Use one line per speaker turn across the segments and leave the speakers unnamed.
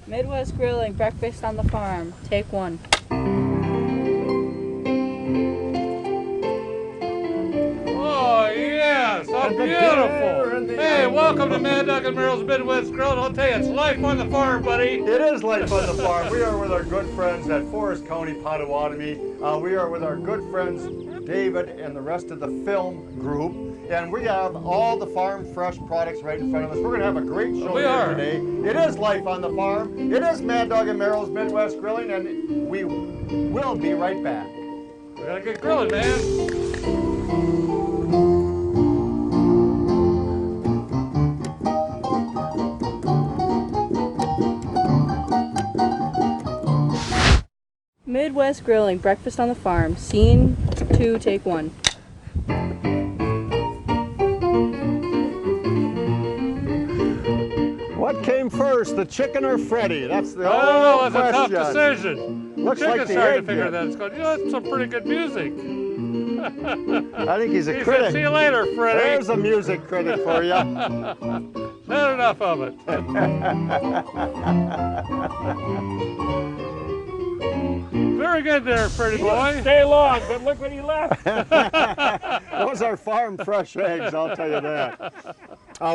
Midwest Grilling, breakfast on the farm. Take one.
Oh, yes, how beautiful. Hey, welcome to Mad Dog and Merrill's Midwest Grill. I'll tell you, it's life on the farm, buddy.
It is life on the farm. We are with our good friends at Forest County, Potawatomi. We are with our good friends, David and the rest of the film group. And we have all the farm fresh products right in front of us. We're going to have a great show here today. It is life on the farm. It is Mad Dog and Merrill's Midwest Grilling, and we will be right back.
We gotta get grilling, man.
Midwest Grilling, breakfast on the farm. Scene 2, take 1.
What came first, the chicken or Freddy? That's the
Oh,
old
that's a tough
question.
decision.
Looks
Chicken's
like the
hard to
egg
figure
yet.
that. It's going, that's some pretty good music.
I think he's a
He
critic.
said, see you later, Freddie.
There's a music critic for you.
Not enough of it. Very good there, Freddie boy.
Stay long, but look what he left.
Those are farm fresh eggs, I'll tell you that.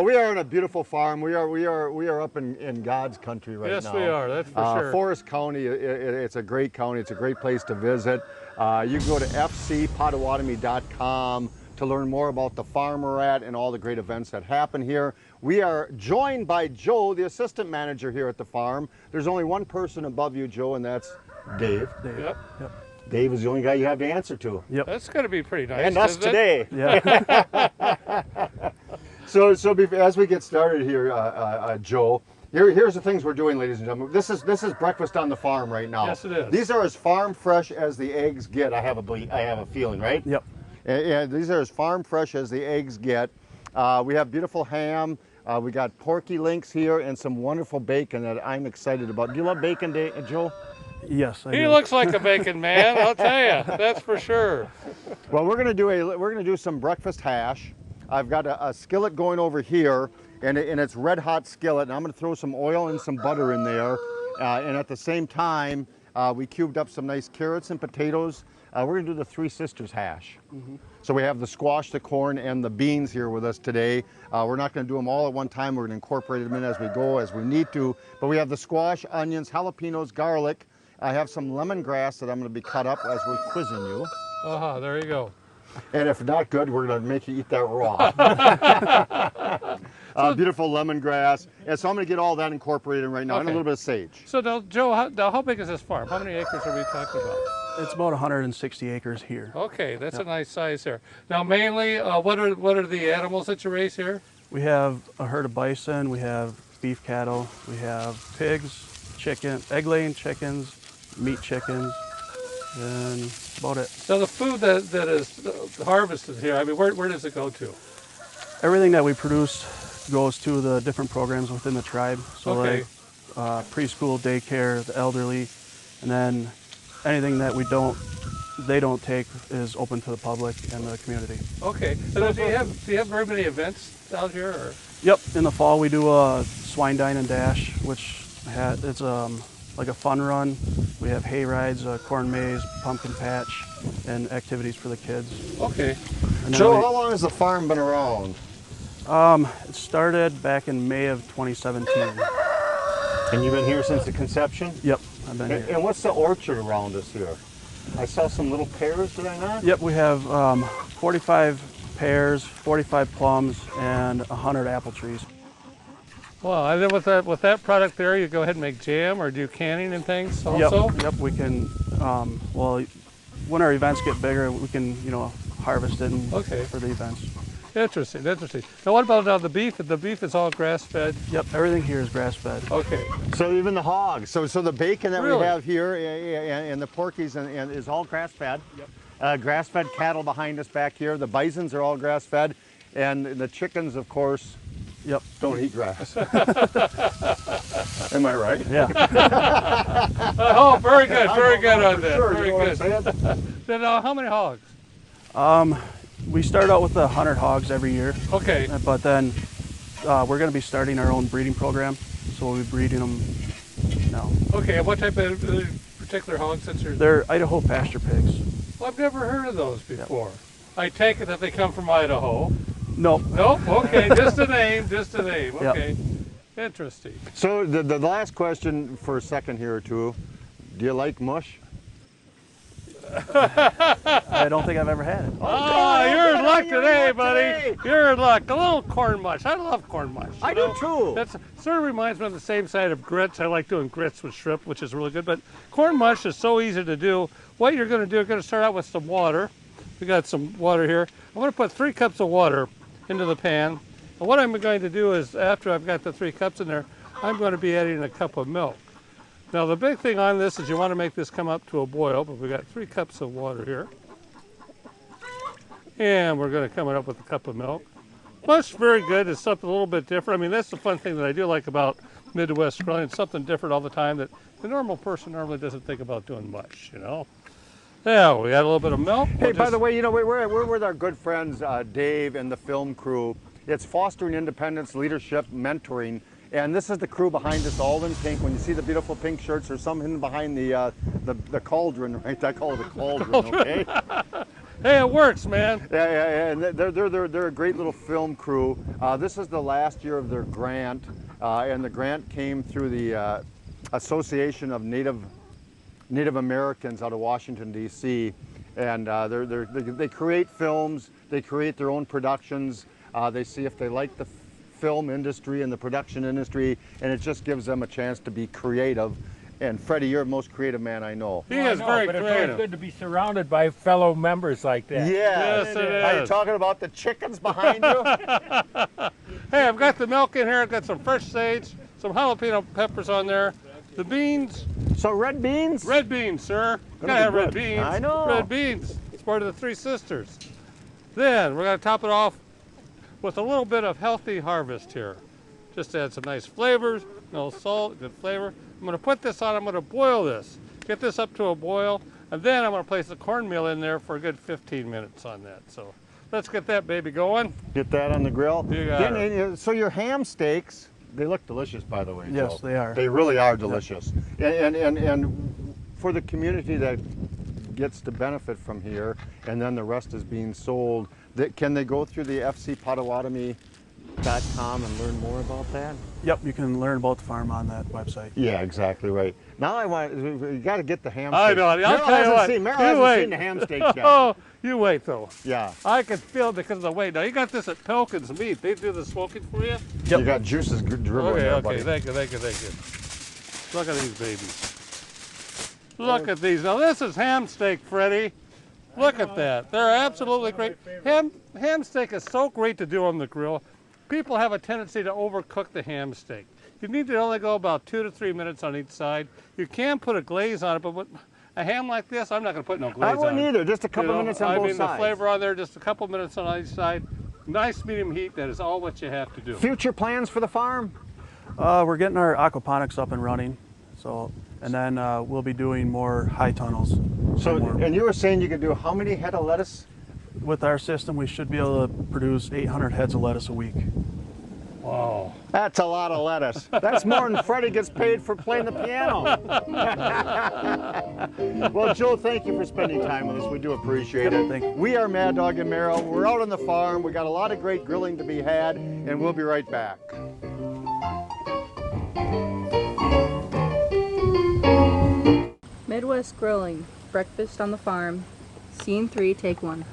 We are on a beautiful farm. We are up in God's country right now.
Yes, we are. That's for sure.
Forest County, it's a great county. It's a great place to visit. You can go to fcpotawatomi.com to learn more about the farm we're at and all the great events that happen here. We are joined by Joe, the assistant manager here at the farm. There's only one person above you, Joe, and that's Dave.
Yep.
Dave is the only guy you have to answer to.
Yep.
That's going to be pretty nice.
And us
isn't it?
today.
Yeah.
So as we get started here, Joe, here's the things we're doing, ladies and gentlemen. This is breakfast on the farm right now.
Yes, it is.
These are as farm fresh as the eggs get. I have a feeling, right?
Yep.
And these are as farm fresh as the eggs get. We have beautiful ham. We got porky links here and some wonderful bacon that I'm excited about. Do you love bacon, Joe?
Yes, I
He
do.
looks like a bacon man, I'll tell you. That's for sure.
Well, we're gonna do some breakfast hash. I've got a skillet going over here, and it's red hot skillet, and I'm gonna throw some oil and some butter in there, and at the same time, we cubed up some nice carrots and potatoes. We're gonna do the Three Sisters hash. So we have the squash, the corn, and the beans here with us today. We're not gonna do them all at one time. We're gonna incorporate them in as we go, as we need to. But we have the squash, onions, jalapenos, garlic. I have some lemongrass that I'm gonna be cut up as we're quizzing you.
There you go.
And if not good, we're gonna make you eat that raw. Beautiful lemongrass. And so I'm gonna get all that incorporated right now, and a little bit of sage.
So now, Joe, how big is this farm? How many acres are we talking about?
It's about 160 acres here.
Okay, that's a nice size here. Now, mainly, what are the animals that you raise here?
We have a herd of bison, we have beef cattle, we have pigs, chicken, egg-laying chickens, meat chickens, and that's about it.
So the food that is harvested here, I mean, where does it go to?
Everything that we produce goes to the different programs within the tribe. So
Okay.
like preschool, daycare, the elderly, and then anything that they don't take is open to the public and the community.
Okay. So do you have very many events out here? Or?
Yep, in the fall we do a swine dine and dash, which it's like a fun run. We have hay rides, corn maze, pumpkin patch, and activities for the kids.
Okay.
And then
Joe, how long has the farm been around?
it started back in May of 2017.
And you've been here since the conception?
Yep, I've been here.
And what's the orchard around us here? I saw some little pears, did I not?
Yep, we have 45 pears, 45 plums, and 100 apple trees.
Well, and then with that product there, you go ahead and make jam or do canning and things also?
Yep, we can, well, when our events get bigger, we can, harvest it for the events.
Interesting. Now what about now the beef? The beef is all grass-fed?
Yep, everything here is grass-fed.
Okay.
So even the hogs. So the bacon that
Really?
we have here and the porkies and is all grass-fed. Yep. Grass-fed cattle behind us back here. The bisons are all grass-fed. And the chickens, of course,
Yep.
don't eat grass. Am I right?
Yeah.
Oh, very good on that.
Sure,
Very
you know what I'm
good.
saying?
Then how many hogs?
We start out with 100 hogs every year,
Okay.
but then we're going to be starting our own breeding program. So we'll be breeding them now.
Okay, and what type of particular hogs since you're...
They're Idaho pasture pigs.
Well, I've never heard of those before. I take it that they come from Idaho.
Nope.
Nope, okay, just a name, just a name, okay. Interesting.
So the last question for a second here or two, do you like mush?
I don't think I've ever had it.
Oh, you're in luck today, buddy. You're in luck. A little corn mush. I love corn mush.
I do too.
That sort of reminds me of the same side of grits. I like doing grits with shrimp, which is really good. But corn mush is so easy to do. What you're going to do, you're going to start out with some water. We got some water here. I'm going to put 3 cups of water into the pan. And what I'm going to do is, after I've got the 3 cups in there, I'm going to be adding a cup of milk. Now the big thing on this is you want to make this come up to a boil, but we've got 3 cups of water here. And we're going to come up with a cup of milk. Mush, very good. It's something a little bit different. I mean, that's the fun thing that I do like about Midwest grilling. It's something different all the time that the normal person normally doesn't think about doing much, you know. Yeah, we got a little bit of milk.
Hey, by the way, you know, we're with our good friends Dave and the film crew. It's Fostering Independence, Leadership, Mentoring. And this is the crew behind us, all in pink. When you see the beautiful pink shirts, there's some hidden behind the cauldron, right? I call it a cauldron, okay?
Hey, it works, man.
Yeah, and they're a great little film crew. This is the last year of their grant, and the grant came through the Association of Native Americans out of Washington, D.C. And they create films, they create their own productions, they see if they like the film industry and the production industry, and it just gives them a chance to be creative. And Freddie, you're the most creative man I know.
He is very
but
creative.
It's good to be surrounded by fellow members like that.
Yes, it is.
Are you talking about the chickens behind you?
Hey, I've got the milk in here. I've got some fresh sage, some jalapeno peppers on there. The beans.
So red beans?
Red beans, sir.
Gonna
Gotta
be
have red
good.
beans.
I know.
Red beans. It's part of the 3 sisters. Then we're gonna top it off with a little bit of Healthy Harvest here. Just to add some nice flavors, no salt, good flavor. I'm gonna put this on, I'm gonna boil this. Get this up to a boil, and then I'm gonna place the cornmeal in there for a good 15 minutes on that. So let's get that baby going.
Get that on the grill.
You got it.
So your ham steaks, they look delicious, by the way.
Yes,
Joe.
they are.
They really are delicious. And for the community that gets to benefit from here, and then the rest is being sold, can they go through the fcpotawatomi.com and learn more about that?
Yep, you can learn about the farm on that website.
Yeah, exactly right. Now you got to get the ham
I
steaks.
know. I'll tell you what.
Meryl
You
hasn't
wait.
seen the ham steaks yet.
Oh, you wait though.
Yeah.
I can feel it because of the weight. Now you got this at Pelkin's Meat. They do the smoking for you.
You got juices dribbling
Okay,
there,
okay.
buddy.
Thank you. Look at these babies. Look at these. Now this is ham steak, Freddie. Look at that. They're absolutely great. Ham steak is so great to do on the grill. People have a tendency to overcook the ham steak. You need to only go about 2 to 3 minutes on each side. You can put a glaze on it, but with a ham like this, I'm not going to put no glaze on it.
I wouldn't either. Just a couple minutes on both
I mean,
sides.
the flavor on there, just a couple minutes on each side. Nice medium heat. That is all what you have to do.
Future plans for the farm?
We're getting our aquaponics up and running, and then we'll be doing more high tunnels.
So, and you were saying you could do how many head of lettuce?
With our system, we should be able to produce 800 heads of lettuce a week.
Wow.
That's a lot of lettuce. That's more than Freddie gets paid for playing the piano. Well, Joe, thank you for spending time with us. We do appreciate it.
Thank you.
We are Mad Dog and Merrill. We're out on the farm. We got a lot of great grilling to be had, and we'll be right back.
Midwest Grilling, breakfast on the farm. Scene 3, take 1.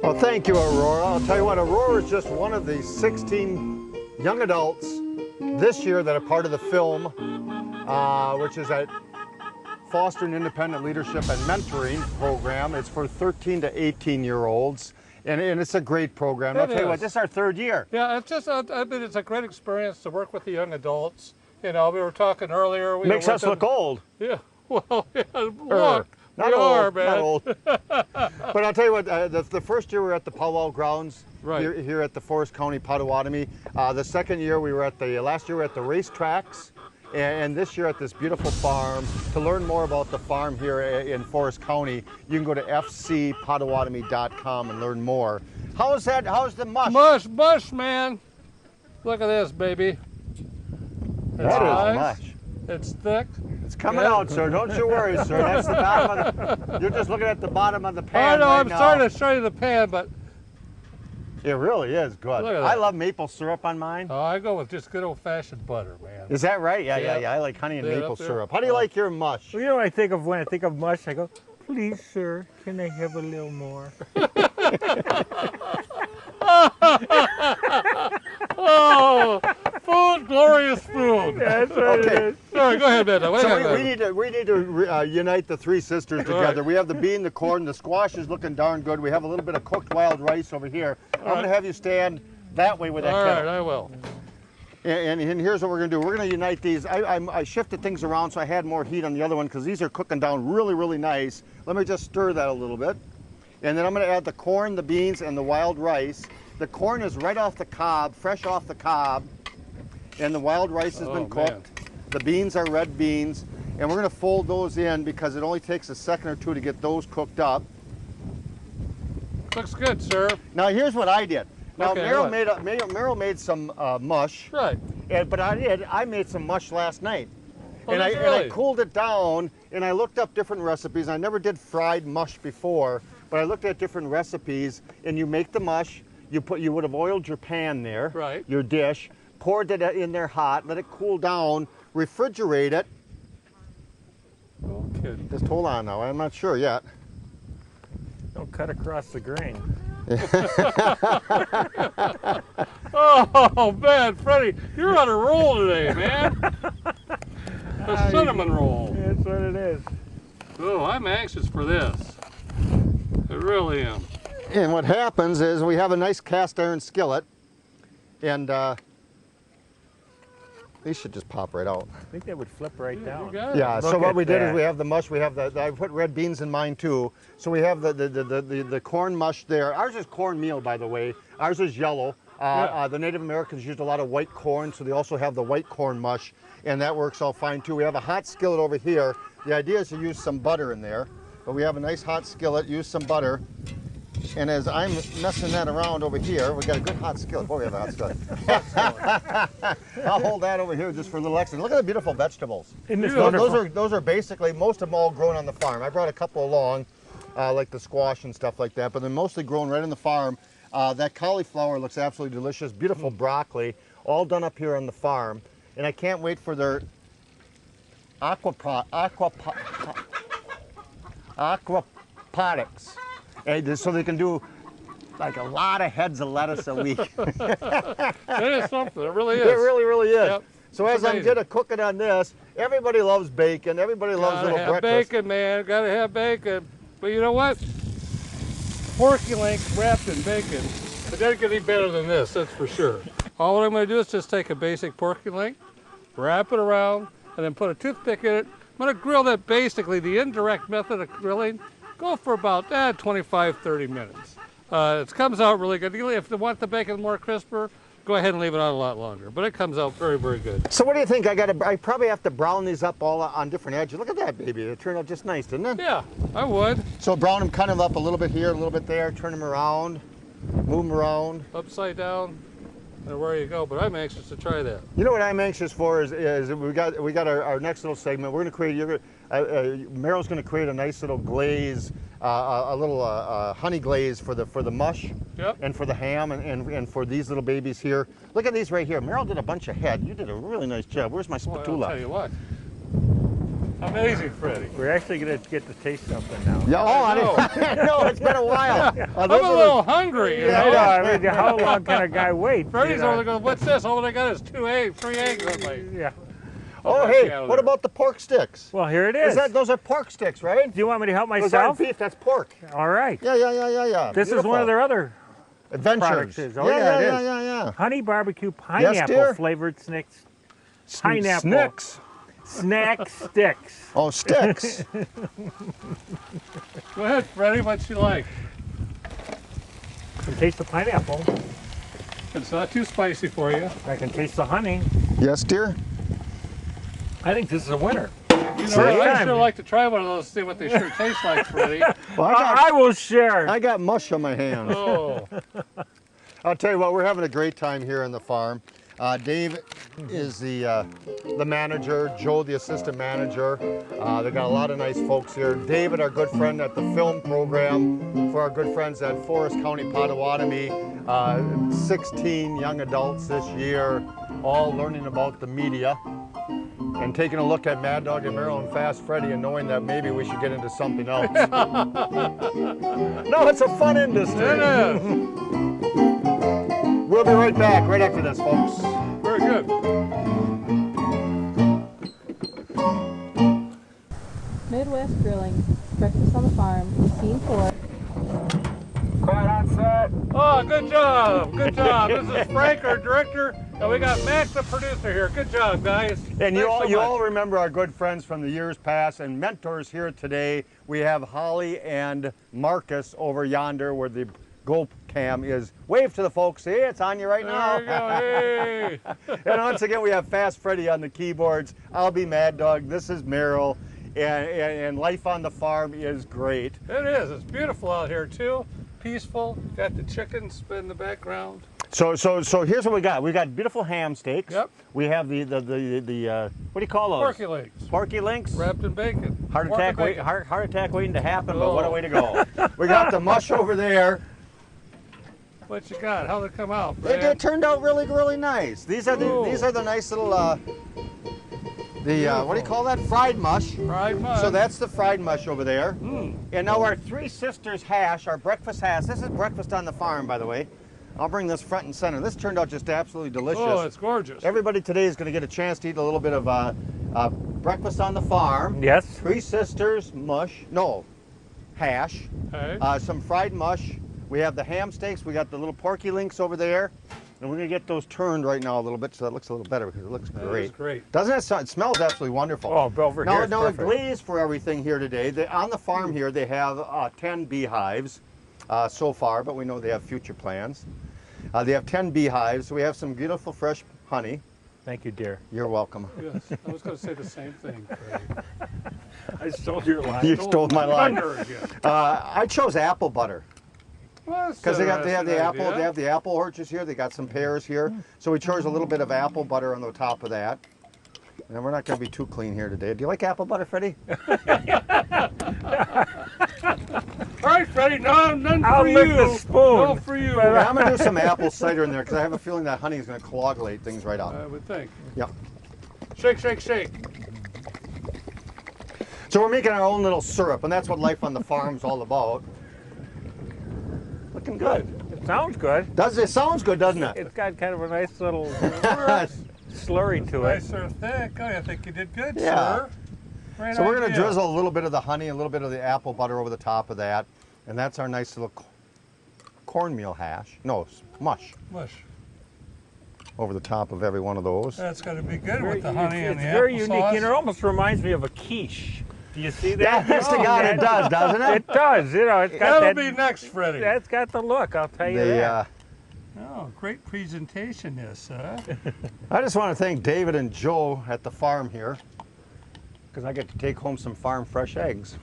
Well, thank you, Aurora. I'll tell you what, Aurora is just one of the 16 young adults this year that are part of the film, which is a Fostering Independent Leadership and Mentoring program. It's for 13 to 18-year-olds, and it's a great program. I'll tell you what, this is our 3rd year.
Yeah, it's just, I mean, it's a great experience to work with the young adults. You know, we were talking earlier.
Makes us look old.
Yeah, well, yeah, look.
Not
we
old,
are, man.
not old. But I'll tell you what, the first year we were at the powwow grounds here at the Forest County Potawatomi. The second year we were last year we were at the racetracks, and this year at this beautiful farm. To learn more about the farm here in Forest County, you can go to fcpotawatomi.com and learn more. How's the mush?
Mush, man. Look at this, baby.
That
nice.
is mush.
It's thick.
It's coming
Good.
out, sir. Don't you worry, sir. That's the bottom of the, you're just looking at the bottom of the pan
I know,
right
I'm
now.
sorry to show you the pan, but
It really is good.
Look at
I
that.
love maple syrup on mine.
I go with just good old-fashioned butter, man.
Is that right? Yeah,
Yeah.
I like honey and
Yeah,
maple
up there.
syrup. How do you like your mush?
Well, you know what I think of when I think of mush? I go, please, sir, can I have a little more?
Oh, food, glorious food.
That's what it
Okay.
is.
All right, go ahead, Beto. What do you
So
got,
we
Beto?
need to unite the three sisters
All
together.
right.
We have the bean, the corn, the squash is looking darn good. We have a little bit of cooked wild rice over here. I'm going to have you stand that way with that
All
kettle.
right, I will.
And here's what we're going to do. We're going to unite these. I shifted things around so I had more heat on the other one because these are cooking down really, really nice. Let me just stir that a little bit. And then I'm going to add the corn, the beans, and the wild rice. The corn is right off the cob, fresh off the cob. And the wild rice has been cooked.
Man.
The beans are red beans. And we're going to fold those in because it only takes a second or two to get those cooked up.
Looks good, sir.
Now here's what I did. Now
Okay,
Meryl made some mush.
Right.
But I made some mush last night.
Oh,
and
did you
I
really?
cooled it down and I looked up different recipes. I never did fried mush before, but I looked at different recipes and you make the mush, you would have oiled your pan there,
Right.
your dish, poured it in there hot, let it cool down, refrigerate it.
Okay.
Just hold on now, I'm not sure yet.
Don't cut across the grain.
Oh, man, Freddie, you're on a roll today, man. A cinnamon roll.
That's what it is.
Oh, I'm anxious for this. I really am.
And what happens is we have a nice cast iron skillet and these should just pop right out.
I think that would flip right
You
down.
got it.
Yeah, so
Look
what
at
we did is
that.
we have the mush, we have I put red beans in mine too. So we have the corn mush there. Ours is cornmeal, by the way. Ours is yellow. The Native Americans used a lot of white corn, so they also have the white corn mush, and that works all fine too. We have a hot skillet over here. The idea is to use some butter in there, but we have a nice hot skillet, use some butter. And as I'm messing that around over here, we got a good hot skillet. Boy, we have a hot skillet. I'll hold that over here just for a little extra. Look at the beautiful vegetables.
Isn't this
Yeah,
wonderful?
Those are basically, most of them all grown on the farm. I brought a couple along, like the squash and stuff like that, but they're mostly grown right on the farm. That cauliflower looks absolutely delicious. Beautiful broccoli, all done up here on the farm. And I can't wait for their aquaponics. And so they can do like a lot of heads of lettuce a week.
It is something. It really is.
It really, really is.
Yep.
So
It's
as I'm
amazing.
gonna cook it on this, everybody loves bacon. Everybody loves
Gotta
little
have
breakfast.
bacon, man. Gotta have bacon. But you know what? Porky link wrapped in bacon. It doesn't get any better than this, that's for sure. All what I'm gonna do is just take a basic porky link, wrap it around, and then put a toothpick in it. I'm gonna grill that basically, the indirect method of grilling, go for about 25, 30 minutes. It comes out really good. If you want the bacon more crisper, go ahead and leave it on a lot longer. But it comes out very, very good.
So what do you think? I probably have to brown these up all on different edges. Look at that, baby. It turned out just nice, didn't it?
Yeah, I would.
So brown them kind of up a little bit here, a little bit there, turn them around, move them around.
Upside down, and where you go. But I'm anxious to try that.
You know what I'm anxious for is we got our next little segment. We're going to create, Meryl's going to create a nice little glaze, a little honey glaze for the mush.
Yep.
And for the ham and for these little babies here. Look at these right here. Meryl did a bunch of head. You did a really nice job. Where's my
Boy, I'll
spatula?
tell you what. Amazing, Freddie.
We're actually going to get to taste something now.
Yeah, I know. It's been a while.
I'm a little hungry, you
I
know.
know. I mean, how long can a guy wait?
Freddie's
you know?
only going, what's this? All I got is 3 eggs on my...
Yeah.
Oh,
back
hey,
out of
what
there.
about the pork sticks?
Well, here it is.
Those are pork sticks, right?
Do you want me to help
Those aren't
myself?
beef, that's pork.
All right.
Yeah.
This is one of their other
adventures.
products is. Oh, yeah, it is.
Yeah.
honey barbecue
dear.
pineapple flavored snacks. Pineapple.
Snicks.
Snack sticks.
Oh, sticks.
Go ahead, Freddie, what you like?
I can taste the pineapple.
It's not too spicy for you.
I can taste the honey.
Yes, dear.
I think this is a winner.
You know, I'd sure like to try one of those, see what they sure taste like, Freddie.
Well,
I will share.
I got mush on my hands.
Oh,
I'll tell you what, we're having a great time here on the farm. Dave is the manager, Joe the assistant manager. They got a lot of nice folks here. David, our good friend at the film program for our good friends at Forest County Potawatomi. 16 young adults this year, all learning about the media and taking a look at Mad Dog and Merrill and Fast Freddy and knowing that maybe we should get into something else. No, it's a fun industry.
It is.
We'll be right back, right after this, folks.
Very good.
Midwest Grilling, breakfast on the farm, scene 4.
Quiet on set.
Oh, good job. Good job. This is Frank, our director, and we got Max, the producer here. Good job, guys.
And you
Thanks so much.
all remember our good friends from the years past and mentors here today. We have Holly and Marcus over yonder where the Go Cam is. Wave to the folks. See, it's on you right now.
There you go. Hey.
And once again, we have Fast Freddy on the keyboards. I'll be Mad Dog. This is Merrill. And life on the farm is great.
It is. It's beautiful out here, too. Peaceful. Got the chickens in the background.
So here's what we got. We got beautiful ham steaks.
Yep.
We have the what do you call those?
Porky legs.
Porky links.
Wrapped in bacon.
Heart
Pork
attack,
and bacon.
heart attack waiting to happen, but
Oh.
what a way to go. We got the mush over there.
What you got? How'd it come out,
It
Brad?
turned out really, really nice. These are the nice little what do you call that? Fried mush.
Fried mush.
So that's the fried mush over there.
Mm.
And now our Three Sisters hash, our breakfast hash. This is breakfast on the farm, by the way. I'll bring this front and center. This turned out just absolutely delicious.
Oh, it's gorgeous.
Everybody today is going to get a chance to eat a little bit of breakfast on the farm.
Yes.
Three Sisters hash.
Okay.
Some fried mush. We have the ham steaks. We got the little porky links over there. And we're going to get those turned right now a little bit so that looks a little better because it looks
That
great.
is great.
Doesn't it sound, it smells absolutely wonderful.
Oh, over here. it's
Now the
perfect.
glaze for everything here today. On the farm here, they have 10 beehives so far, but we know they have future plans. They have 10 beehives. So we have some beautiful fresh honey.
Thank you, dear.
You're welcome.
Yes. I was going to say the same thing, Craig.
I stole your line.
You stole my line.
Thunder again.
I chose apple butter
Well,
because they have the apple.
idea.
They have the apple orchards here. They got some pears here. So we chose a little bit of apple butter on the top of that. And we're not going to be too clean here today. Do you like apple butter, Freddie?
All right, Freddie, none
I'll
for
lick
you.
the spoon.
No for you.
Yeah, I'm going to do some apple cider in there because I have a feeling that honey is going to coagulate things right out.
I would think.
Yep.
Shake, shake, shake.
So we're making our own little syrup, and that's what life on the farm's all about. Looking good.
It sounds good.
It sounds good, doesn't it?
It's got kind of a nice little slurry to it.
Nice or thick. Oh, I think you did good,
Yeah.
sir. Great
So we're going to
idea.
drizzle a little bit of the honey, a little bit of the apple butter over the top of that, and that's our nice little cornmeal hash. No, mush
Mush.
over the top of every one of those.
That's got to be good
Very-
with the honey and
it's
the
very
applesauce.
unique. You know, it almost reminds me of a quiche. Do you see that?
Honest to God, it does, doesn't it?
It does. You know, it's got
That'll
that.
be next, Freddie.
That's got the look. I'll tell you that.
Oh, great presentation, this, huh?
I just want to thank David and Joe at the farm here because I get to take home some farm fresh eggs.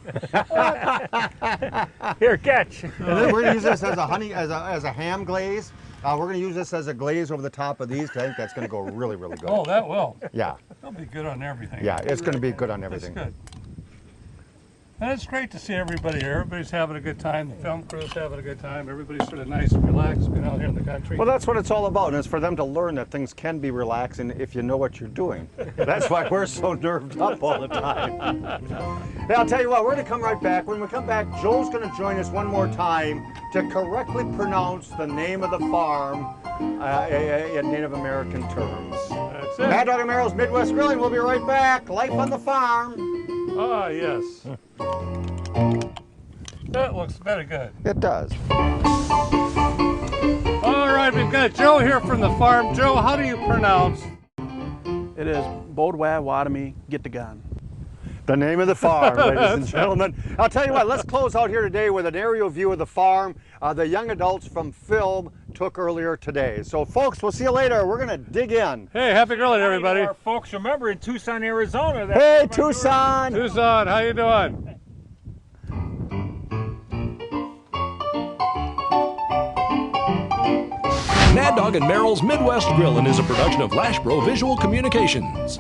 Here, catch.
And then we're going to use this as a as a ham glaze. We're going to use this as a glaze over the top of these because I think that's going to go really, really good.
Oh, that will.
Yeah,
That'll be good on everything.
yeah, it's going to be good on
That's
everything.
good. And it's great to see everybody here. Everybody's having a good time. The film crew's having a good time. Everybody's sort of nice and relaxed being out here in the country.
Well, that's what it's all about, and it's for them to learn that things can be relaxing if you know what you're doing. That's why we're so nerved up all the time. Now, I'll tell you what, we're going to come right back. When we come back, Joe's going to join us one more time to correctly pronounce the name of the farm in Native American terms.
That's it.
Mad Dog and Merrill's Midwest Grilling. We'll be right back. Life on the farm.
Ah, yes. That looks very good.
It does.
All right, we've got Joe here from the farm. Joe, how do you pronounce?
It is Bodwa Wadami Gittigan.
The name of the farm, ladies and gentlemen. I'll tell you what, let's close out here today with an aerial view of the farm the young adults from film took earlier today. So folks, we'll see you later. We're gonna dig in.
Hey, happy grilling, everybody.
Our folks, remember in Tucson, Arizona. That's
Hey,
where my
Tucson!
Tucson, how you doing?
Mad Dog and Merrill's Midwest Grillin' is a production of Lashbro Visual Communications.